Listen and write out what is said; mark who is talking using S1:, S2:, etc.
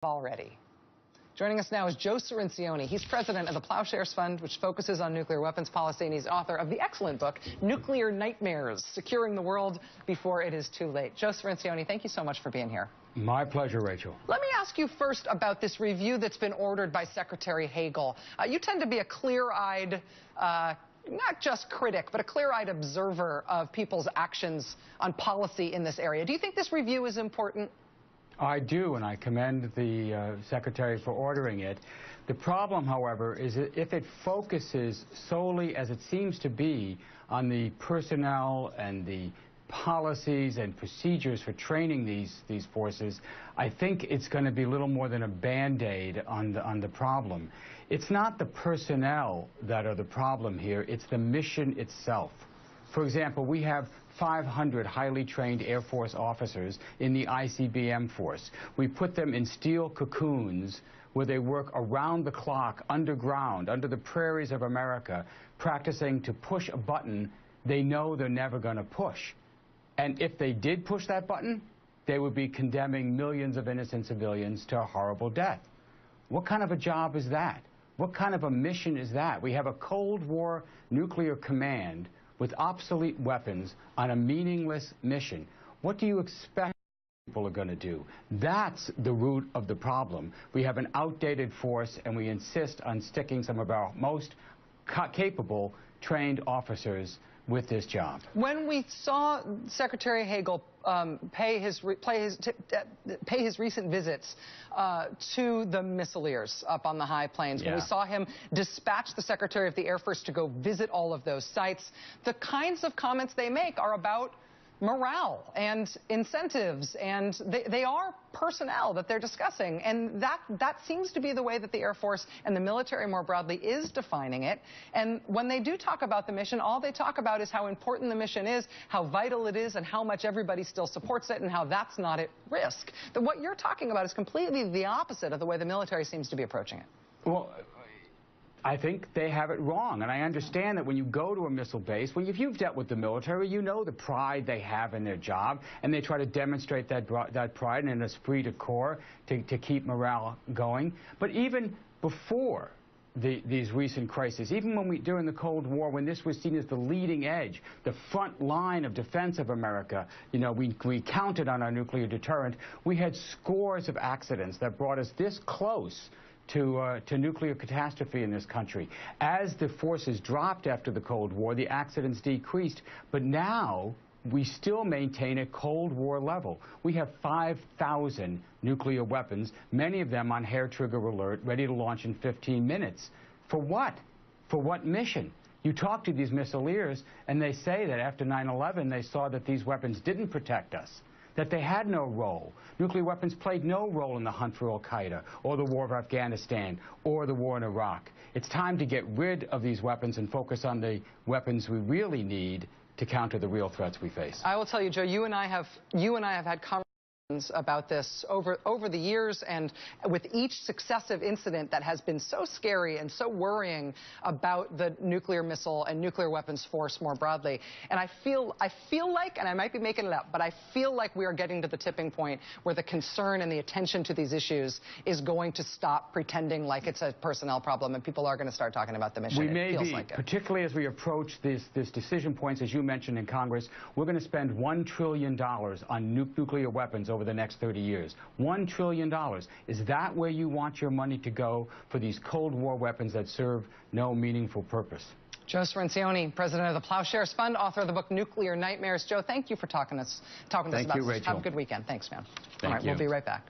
S1: Already. Joining us now is Joe Cirincione. He's president of the Ploughshares Fund, which focuses on nuclear weapons policy, and he's author of the excellent book, Nuclear Nightmares, Securing the World Before It Is Too Late. Joe Cirincione, thank you so much for being here.
S2: My pleasure, Rachel.
S1: Let me ask you first about this review that's been ordered by Secretary Hagel. You tend to be a clear-eyed, not just critic, but a clear-eyed observer of people's actions on policy in this area. Do you think this review is important?
S2: I do, and I commend the Secretary for ordering it. The problem, however, is that if it focuses solely, as it seems to be, on the personnel and the policies and procedures for training these forces, I think it's going to be little more than a Band-Aid on the problem. It's not the personnel that are the problem here, it's the mission itself. For example, we have 500 highly trained Air Force officers in the ICBM force. We put them in steel cocoons where they work around the clock, underground, under the prairies of America, practicing to push a button they know they're never going to push. And if they did push that button, they would be condemning millions of innocent civilians to a horrible death. What kind of a job is that? What kind of a mission is that? We have a Cold War nuclear command with obsolete weapons on a meaningless mission. What do you expect people are going to do? That's the root of the problem. We have an outdated force, and we insist on sticking some of our most capable, trained officers with this job.
S1: When we saw Secretary Hagel pay his recent visits to the missileers up on the high plains, when we saw him dispatch the Secretary of the Air Force to go visit all of those sites, the kinds of comments they make are about morale and incentives, and they are personnel that they're discussing, and that seems to be the way that the Air Force and the military more broadly is defining it. And when they do talk about the mission, all they talk about is how important the mission is, how vital it is, and how much everybody still supports it, and how that's not at risk. What you're talking about is completely the opposite of the way the military seems to be approaching it.
S2: Well, I think they have it wrong, and I understand that when you go to a missile base, well, if you've dealt with the military, you know the pride they have in their job, and they try to demonstrate that pride and an esprit de corps to keep morale going. But even before these recent crises, even when during the Cold War, when this was seen as the leading edge, the front line of defense of America, you know, we counted on our nuclear deterrent. We had scores of accidents that brought us this close to nuclear catastrophe in this country. As the forces dropped after the Cold War, the accidents decreased, but now we still maintain a Cold War level. We have 5,000 nuclear weapons, many of them on hair-trigger alert, ready to launch in 15 minutes. For what? For what mission? You talk to these missileers, and they say that after 9/11, they saw that these weapons didn't protect us, that they had no role. Nuclear weapons played no role in the hunt for al-Qaeda, or the war of Afghanistan, or the war in Iraq. It's time to get rid of these weapons and focus on the weapons we really need to counter the real threats we face.
S1: I will tell you, Joe, you and I have had conversations about this over the years, and with each successive incident that has been so scary and so worrying about the nuclear missile and nuclear weapons force more broadly. And I feel like, and I might be making it up, but I feel like we are getting to the tipping point where the concern and the attention to these issues is going to stop pretending like it's a personnel problem, and people are going to start talking about the mission.
S2: We may be, particularly as we approach this decision points, as you mentioned in Congress. We're going to spend $1 trillion on nuclear weapons over the next 30 years. $1 trillion. Is that where you want your money to go for these Cold War weapons that serve no meaningful purpose?
S1: Joe Cirincione, president of the Ploughshares Fund, author of the book Nuclear Nightmares. Joe, thank you for talking to us about this.
S2: Rachel.
S1: Have a good weekend. Thanks, man.
S2: Thank
S1: All right,
S2: you.
S1: We'll be right back.